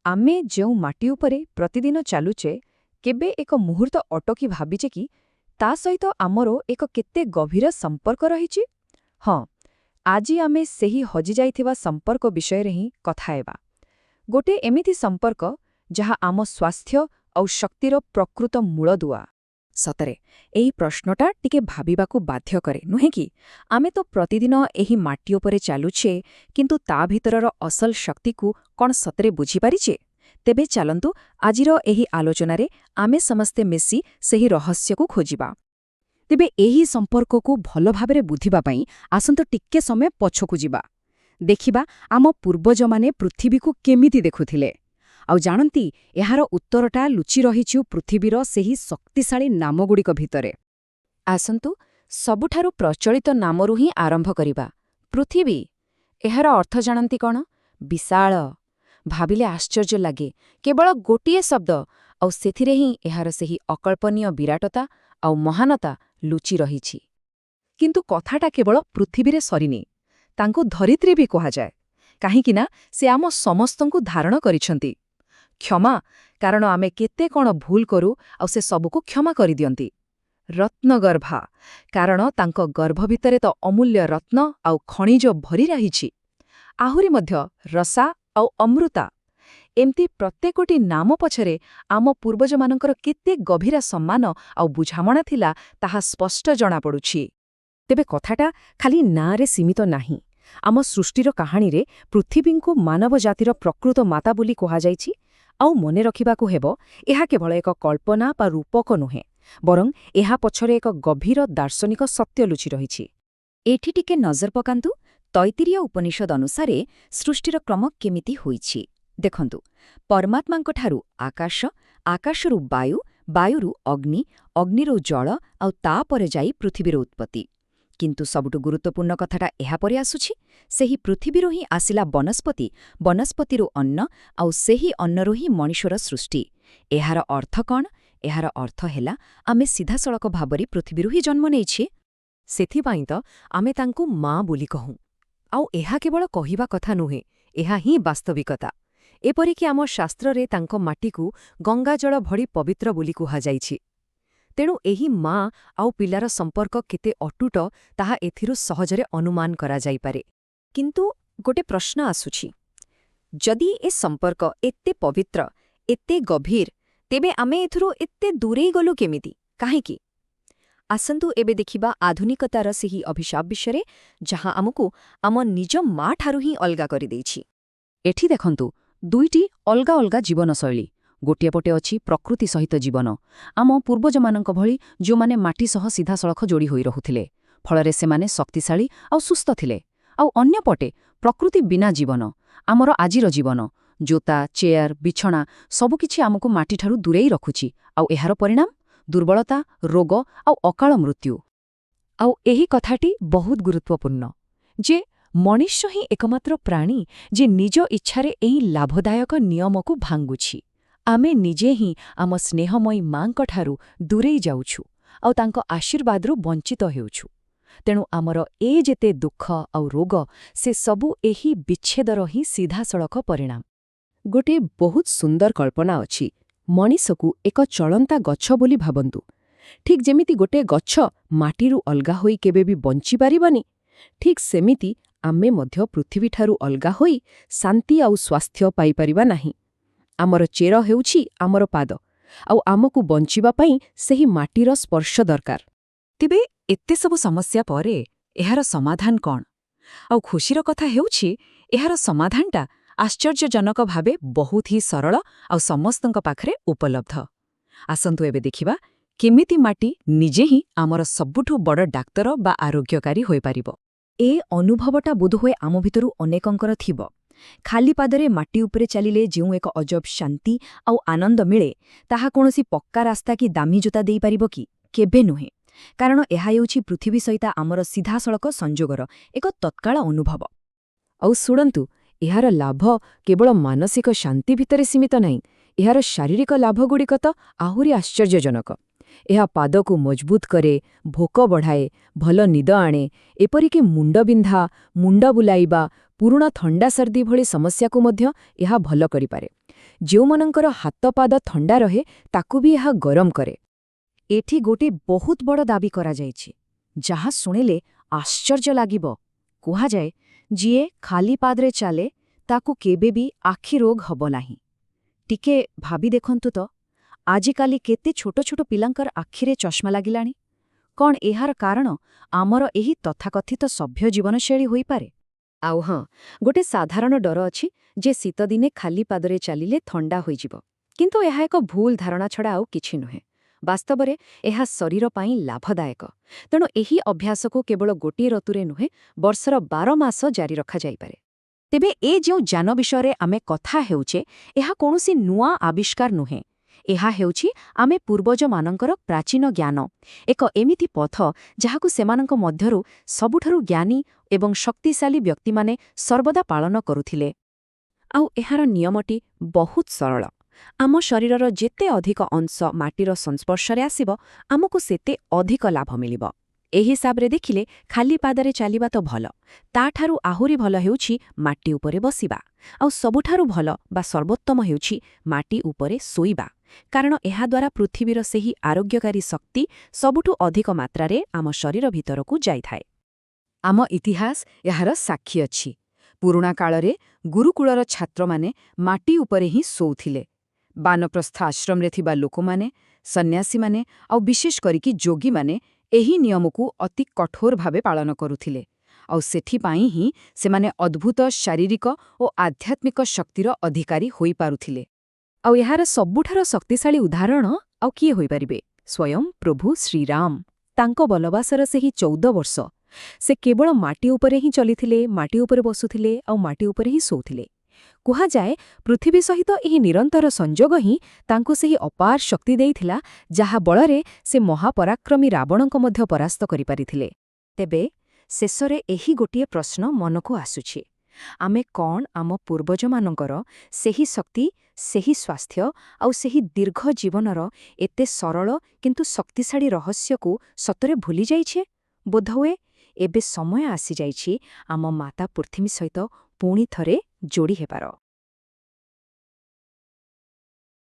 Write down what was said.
ଆମେ ଯେଉଁ ମାଟି ଉପରେ ପ୍ରତିଦିନ ଚାଲୁଛେ କେବେ ଏକ ମୁହୂର୍ତ୍ତ ଅଟକି ଭାବିଛେ କି ତା ସହିତ ଆମର ଏକ କେତେ ଗଭୀର ସମ୍ପର୍କ ରହିଛି? ହଁ, ଆଜି ଆମେ ସେହି ହଜିଯାଇଥିବା ସମ୍ପର୍କ ବିଷୟରେ ହିଁ କଥା ହେବା। ଗୋଟିଏ ଏମିତି ସମ୍ପର୍କ ଯାହା ଆମ ସ୍ୱାସ୍ଥ୍ୟ ଆଉ ଶକ୍ତିର ପ୍ରକୃତ ମୂଳଦୁଆ। ସତରେ ଏହି ପ୍ରଶ୍ନଟା ଟିକେ ଭାବିବାକୁ ବାଧ୍ୟ କରେ, ନୁହେଁ କି? ଆମେ ତ ପ୍ରତିଦିନ ଏହି ମାଟି ଉପରେ ଚାଲୁଛେ, କିନ୍ତୁ ତା ଭିତରର ଅସଲ ଶକ୍ତିକୁ କ'ଣ ସତରେ ବୁଝିପାରିଛେ? ତେବେ ଚାଲନ୍ତୁ ଆଜିର ଏହି ଆଲୋଚନାରେ ଆମେ ସମସ୍ତେ ମିଶି ସେହି ରହସ୍ୟକୁ ଖୋଜିବା। ତେବେ ଏହି ସମ୍ପର୍କକୁ ଭଲ ଭାବରେ ବୁଝିବା ପାଇଁ ଆସନ୍ତୁ ଟିକେ ସମୟ ପଛକୁ ଯିବା। ଦେଖିବା ଆମ ପୂର୍ବଜମାନେ ପୃଥିବୀକୁ କେମିତି ଦେଖୁଥିଲେ। ଆଉ ଜାଣନ୍ତି, ଏହାର ଉତ୍ତରଟା ଲୁଚି ରହିଛି ପୃଥିବୀର ସେହି ଶକ୍ତିଶାଳୀ ନାମଗୁଡ଼ିକ ଭିତରେ। ଆସନ୍ତୁ ସବୁଠାରୁ ପ୍ରଚଳିତ ନାମରୁ ହିଁ ଆରମ୍ଭ କରିବା। ପୃଥିବୀ। ଏହାର ଅର୍ଥ ଜାଣନ୍ତି କ'ଣ? ବିଶାଳ। ଭାବିଲେ ଆଶ୍ଚର୍ଯ୍ୟ ଲାଗେ, କେବଳ ଗୋଟିଏ ଶବ୍ଦ, ଆଉ ସେଥିରେ ହିଁ ଏହାର ସେହି ଅକଳ୍ପନୀୟ ବିରାଟତା ଆଉ ମହାନତା ଲୁଚି ରହିଛି। କିନ୍ତୁ କଥାଟା କେବଳ ପୃଥିବୀରେ ସରିନି। ତାଙ୍କୁ ଧରିତ୍ରୀ ବି କୁହାଯାଏ, କାହିଁକିନା ସେ ଆମ ସମସ୍ତଙ୍କୁ ଧାରଣ କରିଛନ୍ତି। କ୍ଷମା, କାରଣ ଆମେ କେତେ କ'ଣ ଭୁଲ କରୁ ଆଉ ସେ ସବୁକୁ କ୍ଷମା କରିଦିଅନ୍ତି। ରତ୍ନଗର୍ଭା, କାରଣ ତାଙ୍କ ଗର୍ଭ ଭିତରେ ତ ଅମୂଲ୍ୟ ରତ୍ନ ଆଉ ଖଣିଜ ଭରି ରହିଛି। ଆହୁରି ମଧ୍ୟ ରସା ଆଉ ଅମୃତା। ଏମିତି ପ୍ରତ୍ୟେକଟି ନାମ ପଛରେ ଆମ ପୂର୍ବଜମାନଙ୍କର କେତେ ଗଭୀର ସମ୍ମାନ ଆଉ ବୁଝାମଣା ଥିଲା ତାହା ସ୍ପଷ୍ଟ ଜଣାପଡ଼ୁଛି। ତେବେ କଥାଟା ଖାଲି ନାଁରେ ସୀମିତ ନାହିଁ। ଆମ ସୃଷ୍ଟିର କାହାଣୀରେ ପୃଥିବୀଙ୍କୁ ମାନବ ଜାତିର ପ୍ରକୃତ ମାତା ବୋଲି କୁହାଯାଇଛି। ଆଉ ମନେ ରଖିବାକୁ ହେବ, ଏହା କେବଳ ଏକ କଳ୍ପନା ବା ରୂପକ ନୁହେଁ, ବରଂ ଏହା ପଛରେ ଏକ ଗଭୀର ଦାର୍ଶନିକ ସତ୍ୟ ଲୁଚି ରହିଛି। ଏଠି ଟିକେ ନଜର ପକାନ୍ତୁ। ତୈତ୍ତିରୀୟ ଉପନିଷଦ ଅନୁସାରେ ସୃଷ୍ଟିର କ୍ରମ କେମିତି ହୋଇଛି ଦେଖନ୍ତୁ। ପରମାତ୍ମାଙ୍କଠାରୁ ଆକାଶ, ଆକାଶରୁ ବାୟୁ, ବାୟୁରୁ ଅଗ୍ନି, ଅଗ୍ନିରୁ ଜଳ, ଆଉ ତାପରେ ଯାଇ ପୃଥିବୀର ଉତ୍ପତ୍ତି। କିନ୍ତୁ ସବୁଠୁ ଗୁରୁତ୍ୱପୂର୍ଣ୍ଣ କଥାଟା ଏହାପରେ ଆସୁଛି। ସେହି ପୃଥିବୀରୁ ହିଁ ଆସିଲା ବନସ୍ପତି, ବନସ୍ପତିରୁ ଅନ୍ନ, ଆଉ ସେହି ଅନ୍ନରୁ ହିଁ ମଣିଷର ସୃଷ୍ଟି। ଏହାର ଅର୍ଥ କ'ଣ? ଏହାର ଅର୍ଥ ହେଲା ଆମେ ସିଧାସଳଖ ଭାବରେ ପୃଥିବୀରୁ ହିଁ ଜନ୍ମ ନେଇଛେ। ସେଥିପାଇଁ ତ ଆମେ ତାଙ୍କୁ ମା ବୋଲି କହୁଁ। ଆଉ ଏହା କେବଳ କହିବା କଥା ନୁହେଁ, ଏହା ହିଁ ବାସ୍ତବିକତା। ଏପରିକି ଆମ ଶାସ୍ତ୍ରରେ ତାଙ୍କ ମାଟିକୁ ଗଙ୍ଗାଜଳ ଭଳି ପବିତ୍ର ବୋଲି କୁହାଯାଇଛି। ତେଣୁ ଏହି ମା ଆଉ ପିଲାର ସମ୍ପର୍କ କେତେ ଅଟୁଟ ତାହା ଏଥିରୁ ସହଜରେ ଅନୁମାନ କରାଯାଇପାରେ। କିନ୍ତୁ ଗୋଟେ ପ୍ରଶ୍ନ ଆସୁଛି, ଯଦି ଏ ସମ୍ପର୍କ ଏତେ ପବିତ୍ର, ଏତେ ଗଭୀର, ତେବେ ଆମେ ଏଥିରୁ ଏତେ ଦୂରେଇ ଗଲୁ କେମିତି? କାହିଁକି? ଆସନ୍ତୁ ଏବେ ଦେଖିବା ଆଧୁନିକତାର ସେହି ଅଭିଶାପ ବିଷୟରେ, ଯାହା ଆମକୁ ଆମ ନିଜ ମାଠାରୁ ହିଁ ଅଲଗା କରିଦେଇଛି। ଏଠି ଦେଖନ୍ତୁ, ଦୁଇଟି ଅଲଗା ଅଲଗା ଜୀବନଶୈଳୀ। ଗୋଟିଏ ପଟେ ଅଛି ପ୍ରକୃତି ସହିତ ଜୀବନ, ଆମ ପୂର୍ବଜମାନଙ୍କ ଭଳି ଯେଉଁମାନେ ମାଟି ସହ ସିଧାସଳଖ ଯୋଡ଼ି ହୋଇ ରହୁଥିଲେ। ଫଳରେ ସେମାନେ ଶକ୍ତିଶାଳୀ ଆଉ ସୁସ୍ଥ ଥିଲେ। ଆଉ ଅନ୍ୟପଟେ ପ୍ରକୃତି ବିନା ଜୀବନ, ଆମର ଆଜିର ଜୀବନ। ଜୋତା, ଚେୟାର, ବିଛଣା ସବୁକିଛି ଆମକୁ ମାଟିଠାରୁ ଦୂରେଇ ରଖୁଛି। ଆଉ ଏହାର ପରିଣାମ? ଦୁର୍ବଳତା, ରୋଗ ଆଉ ଅକାଳ ମୃତ୍ୟୁ। ଆଉ ଏହି କଥାଟି ବହୁତ ଗୁରୁତ୍ୱପୂର୍ଣ୍ଣ ଯେ ମଣିଷ ହିଁ ଏକମାତ୍ର ପ୍ରାଣୀ ଯେ ନିଜ ଇଚ୍ଛାରେ ଏହି ଲାଭଦାୟକ ନିୟମକୁ ଭାଙ୍ଗୁଛି। ଆମେ ନିଜେ ହିଁ ଆମ ସ୍ନେହମୟୀ ମା'ଙ୍କଠାରୁ ଦୂରେଇ ଯାଉଛୁ ଆଉ ତାଙ୍କ ଆଶୀର୍ବାଦରୁ ବଞ୍ଚିତ ହେଉଛୁ। ତେଣୁ ଆମର ଯେତେ ଦୁଃଖ ଆଉ ରୋଗ, ସେ ସବୁ ଏହି ବିଚ୍ଛେଦର ହିଁ ସିଧାସଳଖ ପରିଣାମ। ଗୋଟିଏ ବହୁତ ସୁନ୍ଦର କଳ୍ପନା ଅଛି। ମଣିଷକୁ ଏକ ଚଳନ୍ତା ଗଛ ବୋଲି ଭାବନ୍ତୁ। ଠିକ୍ ଯେମିତି ଗୋଟିଏ ଗଛ ମାଟିରୁ ଅଲଗା ହୋଇ କେବେ ବି ବଞ୍ଚିପାରିବନି, ଠିକ୍ ସେମିତି ଆମେ ମଧ୍ୟ ପୃଥିବୀଠାରୁ ଅଲଗା ହୋଇ ଶାନ୍ତି ଆଉ ସ୍ୱାସ୍ଥ୍ୟ ପାଇପାରିବା ନାହିଁ। ଆମର ଚେର ହେଉଛି ଆମର ପାଦ, ଆଉ ଆମକୁ ବଞ୍ଚିବା ପାଇଁ ସେହି ମାଟିର ସ୍ପର୍ଶ ଦରକାର। ତେବେ ଏତେ ସବୁ ସମସ୍ୟା ପରେ ଏହାର ସମାଧାନ କ'ଣ? ଆଉ ଖୁସିର କଥା ହେଉଛି, ଏହାର ସମାଧାନଟା ଆଶ୍ଚର୍ଯ୍ୟଜନକ ଭାବେ ବହୁତ ହିଁ ସରଳ ଆଉ ସମସ୍ତଙ୍କ ପାଖରେ ଉପଲବ୍ଧ। ଆସନ୍ତୁ ଏବେ ଦେଖିବା କେମିତି ମାଟି ନିଜେ ହିଁ ଆମର ସବୁଠୁ ବଡ଼ ଡାକ୍ତର ବା ଆରୋଗ୍ୟକାରୀ ହୋଇପାରିବ। ଏ ଅନୁଭବଟା ବୋଧହୁଏ ଆମ ଭିତରୁ ଅନେକଙ୍କର ଥିବ। ଖାଲି ପାଦରେ ମାଟି ଉପରେ ଚାଲିଲେ ଯେଉଁ ଏକ ଅଜବ ଶାନ୍ତି ଆଉ ଆନନ୍ଦ ମିଳେ, ତାହା କୌଣସି ପକ୍କା ରାସ୍ତା କି ଦାମୀ ଜୋତା ଦେଇପାରିବ କି? କେବେ ନୁହେଁ। କାରଣ ଏହା ହେଉଛି ପୃଥିବୀ ସହିତ ଆମର ସିଧାସଳଖ ସଂଯୋଗର ଏକ ତତ୍କାଳ ଅନୁଭବ। ଆଉ ଶୁଣନ୍ତୁ, ଏହାର ଲାଭ କେବଳ ମାନସିକ ଶାନ୍ତି ଭିତରେ ସୀମିତ ନାହିଁ। ଏହାର ଶାରୀରିକ ଲାଭଗୁଡ଼ିକ ତ ଆହୁରି ଆଶ୍ଚର୍ଯ୍ୟଜନକ। ଏହା ପାଦକୁ ମଜବୁତ କରେ, ଭୋକ ବଢ଼ାଏ, ଭଲ ନିଦ ଆଣେ, ଏପରିକି ମୁଣ୍ଡବିନ୍ଧା, ମୁଣ୍ଡ ବୁଲାଇବା, ପୁରୁଣା ଥଣ୍ଡା ସର୍ଦ୍ଦି ଭଳି ସମସ୍ୟାକୁ ମଧ୍ୟ ଏହା ଭଲ କରିପାରେ। ଯେଉଁମାନଙ୍କର ହାତପାଦ ଥଣ୍ଡା ରହେ ତାକୁ ବି ଏହା ଗରମ କରେ। ଏଠି ଗୋଟିଏ ବହୁତ ବଡ଼ ଦାବି କରାଯାଇଛି, ଯାହା ଶୁଣିଲେ ଆଶ୍ଚର୍ଯ୍ୟ ଲାଗିବ। କୁହାଯାଏ, ଯିଏ ଖାଲି ପାଦରେ ଚାଲେ ତାକୁ କେବେ ବି ଆଖି ରୋଗ ହେବ ନାହିଁ। ଟିକେ ଭାବି ଦେଖନ୍ତୁ ତ, ଆଜିକାଲି କେତେ ଛୋଟ ଛୋଟ ପିଲାଙ୍କର ଆଖିରେ ଚଷମା ଲାଗିଲାଣି। କ'ଣ ଏହାର କାରଣ ଆମର ଏହି ତଥାକଥିତ ସଭ୍ୟ ଜୀବନଶୈଳୀ ହୋଇପାରେ? ଆଉ ହଁ, ଗୋଟେ ସାଧାରଣ ଡର ଅଛି ଯେ ଶୀତଦିନେ ଖାଲି ପାଦରେ ଚାଲିଲେ ଥଣ୍ଡା ହୋଇଯିବ। କିନ୍ତୁ ଏହା ଏକ ଭୁଲ ଧାରଣା ଛଡ଼ା ଆଉ କିଛି ନୁହେଁ। ବାସ୍ତବରେ ଏହା ଶରୀର ପାଇଁ ଲାଭଦାୟକ। ତେଣୁ ଏହି ଅଭ୍ୟାସକୁ କେବଳ ଗୋଟିଏ ଋତୁରେ ନୁହେଁ, ବର୍ଷର 12 ମାସ ଜାରି ରଖାଯାଇପାରେ। ତେବେ ଏ ଯେଉଁ ଯାନ ବିଷୟରେ ଆମେ କଥା ହେଉଛେ, ଏହା କୌଣସି ନୂଆ ଆବିଷ୍କାର ନୁହେଁ। ଏହା ହେଉଛି ଆମେ ପୂର୍ବଜମାନଙ୍କର ପ୍ରାଚୀନ ଜ୍ଞାନ, ଏକ ଏମିତି ପଥ ଯାହାକୁ ସେମାନଙ୍କ ମଧ୍ୟରୁ ସବୁଠାରୁ ଜ୍ଞାନୀ ଏବଂ ଶକ୍ତିଶାଳୀ ବ୍ୟକ୍ତିମାନେ ସର୍ବଦା ପାଳନ କରୁଥିଲେ। ଆଉ ଏହାର ନିୟମଟି ବହୁତ ସରଳ। ଆମ ଶରୀରର ଯେତେ ଅଧିକ ଅଂଶ ମାଟିର ସଂସ୍ପର୍ଶରେ ଆସିବ, ଆମକୁ ସେତେ ଅଧିକ ଲାଭ ମିଳିବ। ଏହି ହିସାବରେ ଦେଖିଲେ ଖାଲି ପାଦରେ ଚାଲିବା ତ ଭଲ, ତାଠାରୁ ଆହୁରି ଭଲ ହେଉଛି ମାଟି ଉପରେ ବସିବା। ଆଉ ସବୁଠାରୁ ଭଲ ବା ସର୍ବୋତ୍ତମ ହେଉଛି ମାଟି ଉପରେ ଶୋଇବା, କାରଣ ଏହାଦ୍ୱାରା ପୃଥିବୀର ସେହି ଆରୋଗ୍ୟକାରୀ ଶକ୍ତି ସବୁଠୁ ଅଧିକ ମାତ୍ରାରେ ଆମ ଶରୀର ଭିତରକୁ ଯାଇଥାଏ। ଆମ ଇତିହାସ ଏହାର ସାକ୍ଷୀ ଅଛି। ପୁରୁଣା କାଳରେ ଗୁରୁକୁଳର ଛାତ୍ରମାନେ ମାଟି ଉପରେ ହିଁ ଶୋଉଥିଲେ। ବାନପ୍ରସ୍ଥ ଆଶ୍ରମରେ ଥିବା ଲୋକମାନେ, ସନ୍ନ୍ୟାସୀମାନେ ଆଉ ବିଶେଷ କରିକି ଯୋଗୀମାନେ ଏହି ନିୟମକୁ ଅତି କଠୋର ଭାବେ ପାଳନ କରୁଥିଲେ। ଆଉ ସେଥିପାଇଁ ହିଁ ସେମାନେ ଅଦ୍ଭୁତ ଶାରୀରିକ ଓ ଆଧ୍ୟାତ୍ମିକ ଶକ୍ତିର ଅଧିକାରୀ ହୋଇପାରୁଥିଲେ। ଆଉ ଏହାର ସବୁଠାରୁ ଶକ୍ତିଶାଳୀ ଉଦାହରଣ ଆଉ କିଏ ହୋଇପାରିବେ? ସ୍ୱୟଂ ପ୍ରଭୁ ଶ୍ରୀରାମ। ତାଙ୍କ ବନବାସର ସେହି 14 ବର୍ଷ ସେ କେବଳ ମାଟି ଉପରେ ହିଁ ଚଲିଥିଲେ, ମାଟି ଉପରେ ବସୁଥିଲେ ଆଉ ମାଟି ଉପରେ ହିଁ ଶୋଉଥିଲେ। କୁହାଯାଏ, ପୃଥିବୀ ସହିତ ଏହି ନିରନ୍ତର ସଂଯୋଗ ହିଁ ତାଙ୍କୁ ସେହି ଅପାର ଶକ୍ତି ଦେଇଥିଲା, ଯାହା ବଳରେ ସେ ମହାପରାକ୍ରମୀ ରାବଣଙ୍କ ମଧ୍ୟ ପରାସ୍ତ କରିପାରିଥିଲେ। ତେବେ ଶେଷରେ ଏହି ଗୋଟିଏ ପ୍ରଶ୍ନ ମନକୁ ଆସୁଛି, ଆମେ କ'ଣ ଆମ ପୂର୍ବଜମାନଙ୍କର ସେହି ଶକ୍ତି, ସେହି ସ୍ୱାସ୍ଥ୍ୟ ଆଉ ସେହି ଦୀର୍ଘ ଜୀବନର ଏତେ ସରଳ କିନ୍ତୁ ଶକ୍ତିଶାଳୀ ରହସ୍ୟକୁ ସତରେ ଭୁଲି ଯାଇଛେ? ବୋଧହୁଏ ଏବେ ସମୟ ଆସିଯାଇଛି ଆମ ମାତା ପୃଥିବୀ ସହିତ ପୁଣି ଥରେ ଯୋଡ଼ି ହେବାର।